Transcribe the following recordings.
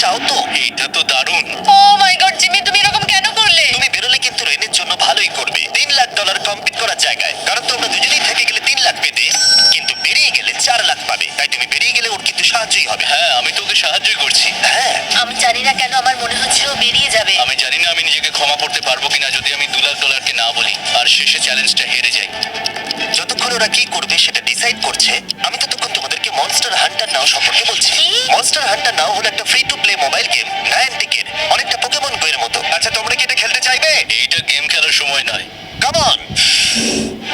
চাও তো? এটা তো দারুণ। ও মাই গড জিমি, তুমি এরকম কেন করলে? তুমি বেরোলে কিন্তু রেনের জন্য ভালোই করবে। $3 লাখ কম্পিট করার জায়গায়, কারণ তোমরা দুজনেই থেকে গেলে 3 লাখ পেতে, কিন্তু বেরিয়ে গেলে 4 লাখ পাবে। তাই তুমি বেরিয়ে গেলে ওর কিন্তু সাহায্যই হবে। হ্যাঁ, আমি তোকে সাহায্যই করছি। হ্যাঁ, আমি জানি না কেন আমার মনে হচ্ছে ও বেরিয়ে যাবে। আমি জানি না আমি নিজেকে ক্ষমা করতে পারবো কিনা যদি আমি $2 লাখ না বলি আর শেষে চ্যালেঞ্জটা হেরে যাই। যতক্ষণ ওরা কি করবে সেটা ডিসাইড করছে, আমি ততক্ষণ তোমাদেরকে মনস্টার হান্টার নাও সম্পর্কে বলছি। কি? মনস্টার হান্টার নাও হলো একটা free to play mobile game, নায়ান্টিকের অনেকটা পোকেমন গো এর মতো। আচ্ছা, তোমরা কি এটা খেলতে চাইবে? এইটা গেম খেলার সময় নয়। Come on!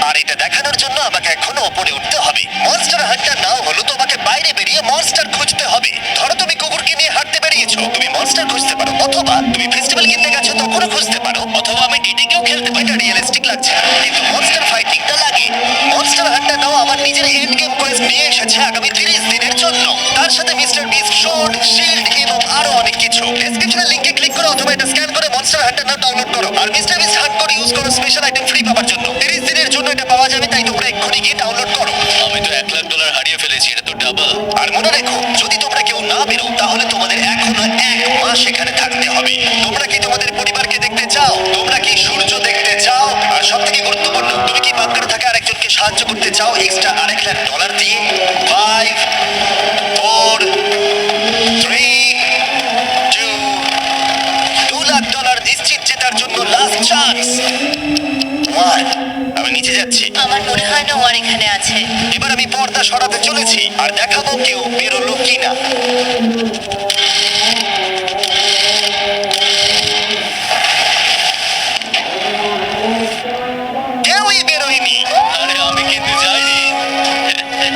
আর এটা দেখানোর জন্য আমাকে এখনো উপরে উঠতে হবে। মনস্টার হান্টার নাও হলো তোমাকে বাইরে বেরিয়ে মনস্টার খুঁজতে হবে। ধরো তুমি কুকুরকে নিয়ে হাঁটতে বেরিয়েছো, তুমি মনস্টার খুঁজতে পারো, অথবা তুমি ফেস্টিভ্যাল কিনতে গেছো তখনও খুঁজতে পারো, অথবা আমি ডিটিকেও খেলতে পারি। এটা রিয়েলিস্টিক লাগছে না, কিন্তু মনস্টার ফাইটিংটা লাগে। মনস্টার হান্টার নাও আমার নিজের এন্ড গেম কোয়েস্ট নিয়ে এসেছে আগামী 30 দিনের জন্য। তার সাথে মিস্টার বিস্ট শোর্ড, শিল্ড এবং আরো অনেক কিছু। ডেসক্রিপশনের লিংকে ক্লিক করো অথবা এটা স্ক্যান করে মনস্টার হান্টার নাও ডাউনলোড করো। আর মিস্টার বিস্ট হান্ট করে ইউজ করো স্পেশাল আইটেম ফ্রি পাওয়ার জন্য। 30 দিনের জন্য এটা পাওয়া যাবে, তাই তোমরা এক্ষুনি গিয়ে ডাউনলোড করো। আমি তো $1 লাখ হারিয়ে ফেলেছি, এটা তো ডাবল। আর মনে রেখো, যদি তোমরা কেউ না বেরো তাহলে তোমাদের এখনো 1 মাস এখানে থাকতে হবে। তোমরা কি তোমাদের পরিবারকে দেখতে চাও? তোমরা কি সূর্য দেখতে চাও? আর সব থেকে গুরুত্বপূর্ণ, তুমি কি বাংকারে থাকা আরেকজনকে সাহায্য করতে চাও এক্সট্রা $1,00,000 দিয়ে? 5 4 3 2 $2 লাখ নিশ্চিত জেতার জন্য লাস্ট চান্স। আমি নিচে যাচ্ছি। আমার মনে হয় না ও আর এখানে আছে। এবার আমি পর্দা সরাতে চলেছি আর দেখাবো কেউ বেরোলো কিনা। কেউই বেরোয়নি। আরে আমি কিন্তু যাইনি।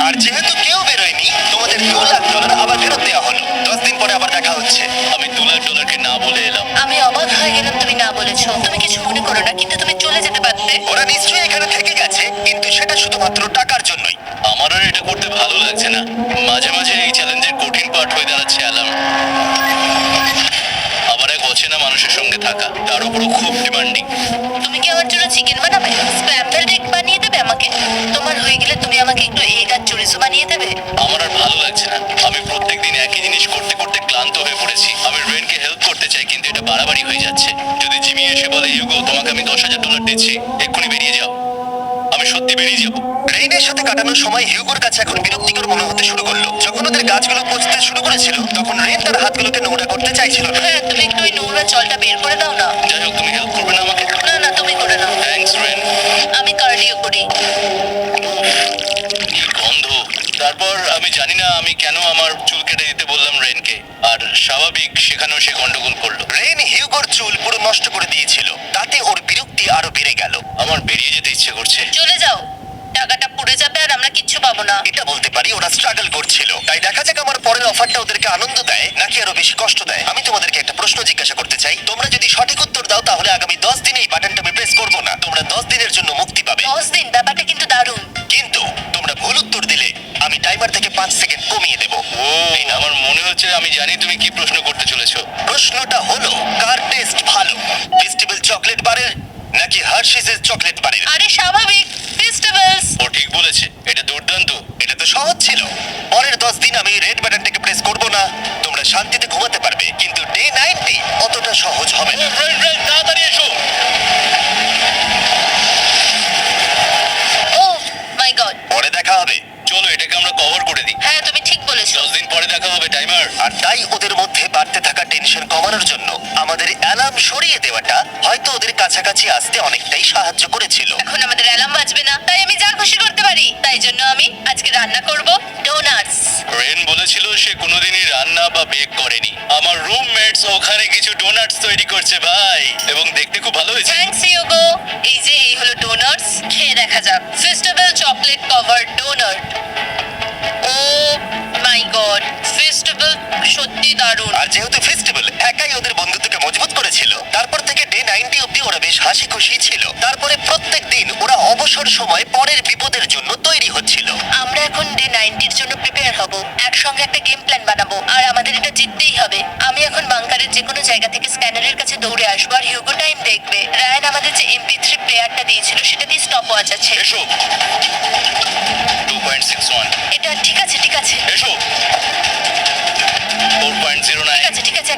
আর যেহেতু কেউ বেরোয়নি, তোমাদের $2 লাখ আবার ফেরত দেওয়া হলো। 10 দিন পরে আবার দেখা হচ্ছে। আমি $2 লাখকে না বলে এলাম। আমি অবাক হয়ে গেলাম তুমি না বলেছো। তুমি কিছু মনে করো না, কিন্তু তুমি চলে যেতে পারতে। ওরা নিশ্চয়ই এখানে থেকে গেছে, কিন্তু সেটা শুধুমাত্র টাকার জন্যই। আমার আর এটা করতে ভালো লাগছে না। মাঝে মাঝে এই চ্যালেঞ্জের কঠিন পার্ট হয়ে দাঁড়াচ্ছে অ্যালার্ম। আবার এক অচেনা মানুষের সঙ্গে থাকা, তার উপরও খুব ডিমান্ডিং। তুমি কি আমার জন্য চিকেন বানাবে? স্ক্র্যাম্বলড এগ বানিয়ে দেবে আমাকে? তোমার হয়ে গেলে তুমি আমাকে একটু এগ আর চুরিসো বানিয়ে দেবে? আমার আর ভালো লাগছে না। আমি প্রত্যেকদিন একই জিনিস করতে করতে ক্লান্ত হয়ে পড়েছি। আমি রেনকে হেল্প করতে চাই, কিন্তু এটা বাড়াবাড়ি হয়ে যাচ্ছে। যদি জিমি এসে বলে হিউগো তোমাকে আমি $10,000 দিচ্ছি, এক্ষুনি বেরিয়ে যাও, আমি সত্যি বেরিয়ে যাবো। রেইনের সাথে কাটানোর সময় হিউগোর কাছে এখন বিরক্তিকর মনে হতে শুরু করলো। যখন ওদের গাছগুলো পচতে শুরু করেছিল, তখন রেন তার হাতগুলোকে নোংরা করতে চাইছিল না। হ্যাঁ, তুমি একটু ওই নোংরা জলটা বের করে দাও না। যাই হোক, তুমি হেল্প করবে না আমাকে? না না, তুমি করে নাও। Thanks Ren. আমি কার্ডিও করি। কি গন্ধ। তারপর আমি জানি না আমি কেন আমার চুল কেটে দিতে বললাম রেনকে, আর স্বাভাবিক সেখানেও সে গন্ডগোল করলো। রেন হিউগোর চুল পুরো নষ্ট করে দিয়েছিল, তাতে ওর বিরক্তি আরো বেড়ে গেল। আমার বেরিয়ে যেতে ইচ্ছে করছে। চলে যাও, টাকাটা পুড়ে যাবে আর আমরা কিচ্ছু পাবো না। এটা বলতে পারি ওরা স্ট্রাগল করছিল। তাই দেখা যাক আমার পরের অফারটা ওদেরকে আনন্দ দেয় নাকি আরো বেশি কষ্ট দেয়। আমি তোমাদেরকে একটা প্রশ্ন জিজ্ঞাসা করতে চাই। তোমরা যদি সঠিক উত্তর দাও তাহলে আগামী 10 দিনে এই বাটনটা আমি প্রেস করবো না। তোমরা 10 দিনের জন্য মুক্তি পাবে। 10 দিন? ব্যাপারটা কিন্তু দারুণ। কিন্তু তোমরা ভুল উত্তর দিলে আমি টাইমার থেকে 5 সেকেন্ড কমিয়ে দেবো। ও, আমার মনে হচ্ছে আমি জানি তুমি কি প্রশ্ন করতে চলেছো। প্রশ্নটা হলো, কার টেস্ট ভালো, ফেস্টিভ্যাল চকলেট বারের নাকি হার্শিসের চকলেট বারের? আরে স্বাভাবিক, ফেস্টিভ্যালস। ও ঠিক বলেছে, এটা দুর্দান্ত। এটা তো সহজ ছিল। পরের 10 দিন আমি রেড বাটনটাকে প্রেস করব না, তোমরা শান্তিতে ঘুমাতে পারবে। কিন্তু ডে 90 অতটা সহজ হবে না। রেন রেন তাড়াতাড়ি এসো। ও মাই গড। পরে দেখা হবে। চলো এটাকে আমরা কভার করে দিই। হ্যাঁ, তুমি ঠিক বলেছো। 10 দিন পরে দেখা হবে টাইমার। আর তাই ওদের মধ্যে বাড়তে থাকা টেনশন কমানোর জন্য আমাদের অ্যালার্ম সরিয়ে দেওয়াটা হয়তো ওদের কাছাকাছি আসতে অনেকটাই সাহায্য করেছিল। এখন আমাদের অ্যালার্ম বাজবে না, তাই আমি যা খুশি করতে পারি। তাই জন্য আমি আজকে রান্না করব ডোনাটস। রেন বলেছিল সে কোনোদিনই রান্না বা বেক করেনি। আমার রুমমেটস ওখানে কিছু ডোনাটস তৈরি করছে ভাই, এবং দেখতে খুব ভালো হয়েছে। থ্যাঙ্কস ইউগো। এই যে এই হলো ডোনাটস, খেয়ে দেখা যাক। Festival chocolate covered donut. Oh my god, festival সত্যি দারুণ। আর যেহেতু ফেস্টিভ্যাল একাই ওদের বন্ধুত্বকে মজবুত করেছিল, তারপর থেকে ডে 90 অব্দি ওরা বেশ হাসি খুশি ছিল। তারপরে প্রত্যেক দিন ওরা অবসর সময় পরের বিপদের জন্য তৈরি হচ্ছিল। আমরা এখন ডে 90 এর জন্য প্রিপেয়ার হব। একসঙ্গে একটা গেম প্ল্যান বানাবো, আর আমাদের এটা জিততেই হবে। আমি এখন বাংকারের যে কোনো জায়গা থেকে স্ক্যানারের কাছে দৌড়ে আসবো, আর হিউগো টাইম দেখবে। রায়ান আমাদের যে MP3 প্লেয়ারটা দিয়েছিল সেটা দিয়ে স্টপ ওয়াচ আছে। এসো। 2.61। এটা ঠিক আছে, ঠিক আছে। এসো। 4.09। ঠিক আছে, ঠিক আছে,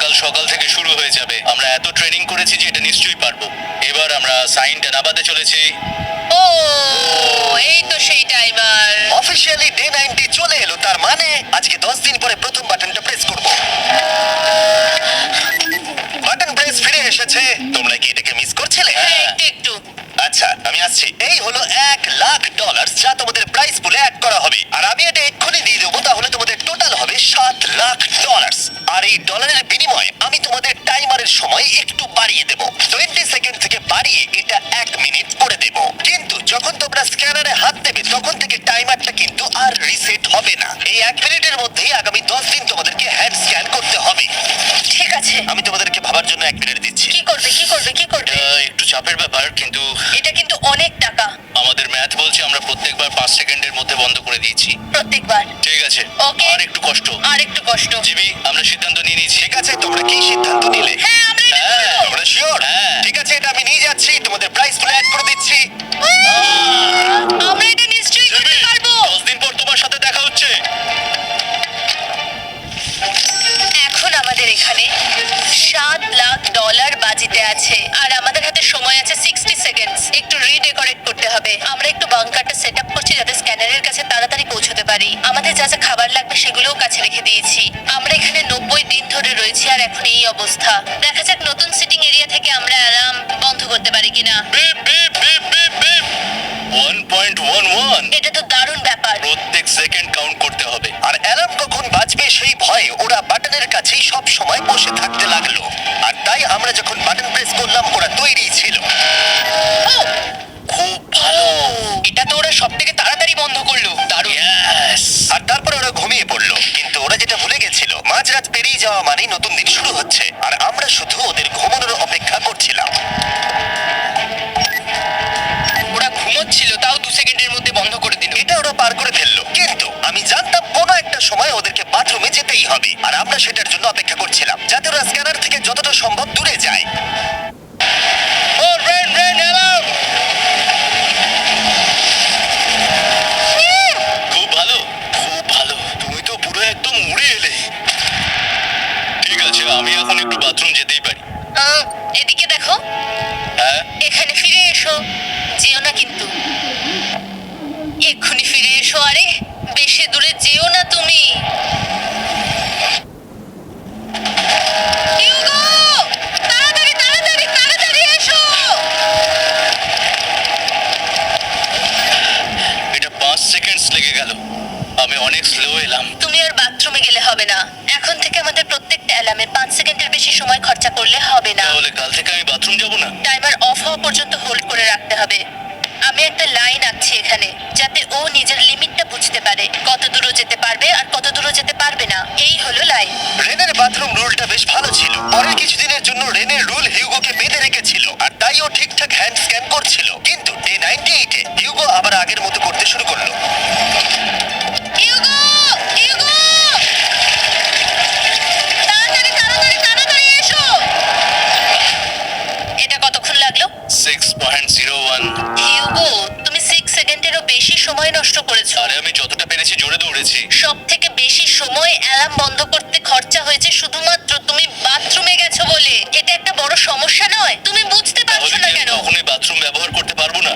কাল সকাল থেকে শুরু হয়ে যাবে। আমরা এত ট্রেনিং করেছি যে এটা নিশ্চয়ই পারবো। এবার আমরা সাইনটা নামাতে চলেছি। ও এই তো সেই টাইমার। অফিসিয়ালি ডে 90 চলে এলো, তার মানে আজকে 10 দিন পরে প্রথম বাটনটা প্রেস করব। বাটন প্রেস ফিরে এসেছে। তোমরা কি এটাকে মিস করছিলে? হ্যাঁ একটু একটু। আচ্ছা আমি আসছি। এই হলো $1,00,000 যা তোমাদের প্রাইস পুলে অ্যাড করা হবে, আর আমি এটা এক্ষুনি দিয়ে দেবো। তাহলে তোমাদের টোটাল হবে $7,00,000। আর এই ডলারের বিনিময়ে আমি তোমাদের টাইমারের সময় একটু বাড়িয়ে দেবো। 20 সেকেন্ড থেকে বাড়িয়ে এটা 1 মিনিট করে দেবো। কিন্তু যখন তোমরা স্ক্যানারে হাত দেবে তখন থেকে টাইমারটা কিন্তু আর রিসেট হবে না। এই 1 মিনিটের মধ্যেই আগামী 10 দিন তোমাদেরকে হ্যান্ড স্ক্যান করতে হবে। ঠিক আছে। আমি তোমাদেরকে ভাবার জন্য 1 মিনিট দিচ্ছি। কি করবে কি করবে কি করবে? একটু চাপের ব্যাপার, কিন্তু এটা কিন্তু অনেক টাকা। আমাদের ম্যাথ বলছে আমরা প্রত্যেকবার 5 সেকেন্ডের মধ্যে বন্ধ করে দিয়েছি। প্রত্যেকবার। ঠিক আছে, Okay. আর একটু কষ্ট। আর একটু কষ্ট। জিমি, আমরা সিদ্ধান্ত নিয়ে নিয়েছি। ঠিক আছে, তোমরা কি সিদ্ধান্ত নিলে? হ্যাঁ আমরা এটা হ্যাঁ। করবো। তোমরা শিওর? হ্যাঁ। ঠিক আছে, এটা আমি নিয়ে যাচ্ছি। তোমাদের প্রাইস পুলে অ্যাড করে দিচ্ছি। আমরা এটা নিশ্চয়ই করতে জিমি, পারবো। 10 দিন পর তোমার সাথে দেখা হচ্ছে। এখন আমাদের এখানে $7,00,000 বাজিতে আছে, আর আমাদের হাতে সময় আছে 60 সেকেন্ডস। একটু রিডেকোরেট করতে হবে। আমরা একটু বাংকারটা সেট আপ করছি যাতে স্ক্যানারের কাছে তাড়াতাড়ি পৌঁছতে পারি। আমাদের যা যা খাবার লাগবে সেগুলোও কাছে রেখে দিয়েছি। আমরা এখানে 90 দিন ধরে রয়েছি আর এখন এই অবস্থা। দেখা যাক নতুন সিটিং এরিয়া থেকে আমরা অ্যালার্ম বন্ধ করতে পারি কিনা। Beep beep beep beep beep. 1.11। এটা তো দারুণ ব্যাপার। প্রত্যেক সেকেন্ড কাউন্ট করতে হবে। আর অ্যালার্ম কখন বাজবে সেই ভয়ে ওরা বাটনের কাছেই সব সময় বসে থাকতে লাগলো। আর তাই আমরা যখন বাটন প্রেস করলাম ওরা তৈরি ছিল। খুব ভালো। এটা তো ওরা সবথেকে তাড়াতাড়ি বন্ধ করলো। দারুণ। Yes! আর তারপরে ওরা ঘুমিয়ে পড়লো। কিন্তু ওরা যেটা ভুলে গেছিল, মাঝরাত পেরিয়ে যাওয়া মানেই নতুন দিন শুরু হচ্ছে। আর আমরা শুধু ওদের ঘুমানোর অপেক্ষা করছিলাম। ওরা ঘুমোচ্ছিল, তাও 2 সেকেন্ডের মধ্যে বন্ধ করে দিল। এটা ওরা পার করে ফেললো। কিন্তু আমি জানতাম কোনো একটা সময় ওদেরকে বাথরুমে যেতেই হবে, আর আমরা সেটার জন্য অপেক্ষা করছিলাম যাতে ওরা স্ক্যানার থেকে যতটা সম্ভব দূরে যায়। ও রেন রেন অ্যালার্ম! খুব ভালো, খুব ভালো। তুমি তো পুরো একদম উড়ে এলে। ঠিক আছে, আমি এখন একটু বাথরুম যেতেই পারি। এদিকে দেখো। হ্যাঁ? এখানে ফিরে এসো। যেও না কিন্তু। এক্ষুনি ফিরে এসো। আরে বেশি দূরে যেও না তুমি। হিউগো! তাড়াতাড়ি তাড়াতাড়ি তাড়াতাড়ি এসো। এটা 5 সেকেন্ডস লেগে গেল। আমি অনেক স্লো এলাম। তুমি আর বাথরুমে গেলে হবে না। এখন থেকে আমাদের প্রত্যেকটা অ্যালার্মে 5 সেকেন্ডের বেশি সময় খরচা করলে হবে না। তাহলে কাল থেকে আমি বাথরুম যাব না? টাইমার অফ হওয়া পর্যন্ত হোল্ড করে রাখতে হবে। আমি একটা লাইন আঁকছি এখানে যাতে ও নিজের লিমিটটা বুঝতে পারে, কত দূর যেতে পারবে আর কত দূর যেতে পারবে না। এই হলো লাইন। রেনের বাথরুম রুলটা বেশ ভালো ছিল। পরের কিছুদিনের জন্য রেনের রুল হিউগোকে বেঁধে রেখেছিল, আর তাই ও ঠিকঠাক হ্যান্ড স্ক্যান করছিল। কিন্তু ডে 98-এ হিউগো আবার আগের মতো করতে শুরু করলো। হিউগো! হিউগো! তাড়াতাড়ি তাড়াতাড়ি তাড়াতাড়ি এসো। এটা কতক্ষণ লাগলো? 6.01। হিউগো, তুমি 6 সেকেন্ডেরও বেশি সময় নষ্ট করেছো। আরে আমি যতটা পেরেছি জোরে দৌড়েছি। সব থেকে বেশি সময় অ্যালার্ম বন্ধ করতে খরচা হয়েছে শুধুমাত্র তুমি বাথরুমে গেছো বলে। এটা একটা বড় সমস্যা নয়? তুমি বুঝতে পারছো তাহলে না কি আমি কেন? কখনোই বাথরুম ব্যবহার করতে পারবো না?